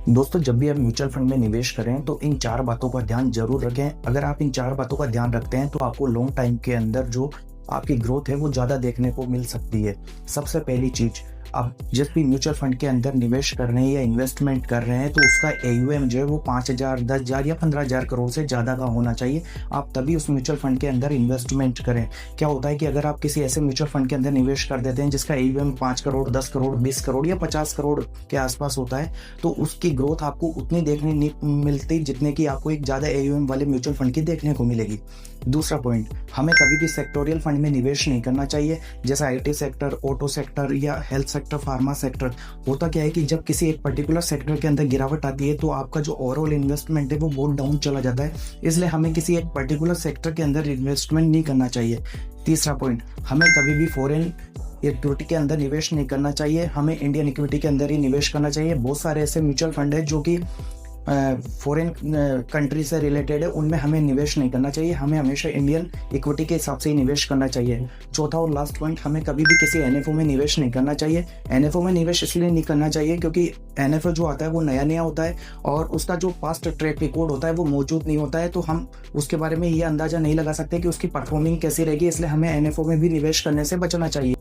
दोस्तों, जब भी आप म्यूचुअल फंड में निवेश करें तो इन 4 बातों का ध्यान ज़रूर रखें। अगर आप इन 4 बातों का ध्यान रखते हैं तो आपको लॉन्ग टाइम के अंदर जो आपकी ग्रोथ है वो ज़्यादा देखने को मिल सकती है। सबसे पहली चीज़, आप जिस भी म्यूचुअल फंड के अंदर निवेश कर रहे हैं या इन्वेस्टमेंट कर रहे हैं तो उसका AUM जो है वो 5,000, 10,000 या 15,000 करोड़ से ज़्यादा का होना चाहिए। आप तभी उस म्यूचुअल फंड के अंदर इन्वेस्टमेंट करें। क्या होता है कि अगर आप किसी ऐसे म्यूचुअल फंड के अंदर निवेश कर देते हैं जिसका AUM 5 करोड़, 10 करोड़, 20 करोड़ या 50 करोड़ के आसपास होता है, तो उसकी ग्रोथ आपको उतनी देखने नहीं मिलती जितने की आपको एक ज़्यादा AUM वाले म्यूचुअल फंड की देखने को मिलेगी। दूसरा पॉइंट, हमें कभी भी सेक्टोरियल फंड में निवेश नहीं करना चाहिए, जैसा IT सेक्टर, ऑटो सेक्टर या हेल्थ सेक्टर, फार्मा सेक्टर। होता क्या है कि जब किसी एक पर्टिकुलर सेक्टर के अंदर गिरावट आती है तो आपका जो ओवरऑल इन्वेस्टमेंट है वो बहुत डाउन चला जाता है। इसलिए हमें किसी एक पर्टिकुलर सेक्टर के अंदर इन्वेस्टमेंट नहीं करना चाहिए। तीसरा पॉइंट, हमें कभी भी फॉरेन इक्विटी के अंदर निवेश नहीं करना चाहिए, हमें इंडियन इक्विटी के अंदर ही निवेश करना चाहिए। बहुत सारे ऐसे म्यूचुअल फंड है जो कि फॉरेन कंट्री से रिलेटेड है, उनमें हमें निवेश नहीं करना चाहिए। हमें हमेशा इंडियन इक्विटी के हिसाब से ही निवेश करना चाहिए। चौथा और लास्ट पॉइंट, हमें कभी भी किसी NFO में निवेश नहीं करना चाहिए। NFO में निवेश इसलिए नहीं करना चाहिए क्योंकि NFO जो आता है वो नया नया होता है और उसका जो पास्ट ट्रैक रिकॉर्ड होता है वो मौजूद नहीं होता है, तो हम उसके बारे में ये अंदाजा नहीं लगा सकते कि उसकी परफॉर्मिंग कैसी रहेगी। इसलिए हमें NFO में भी निवेश करने से बचना चाहिए।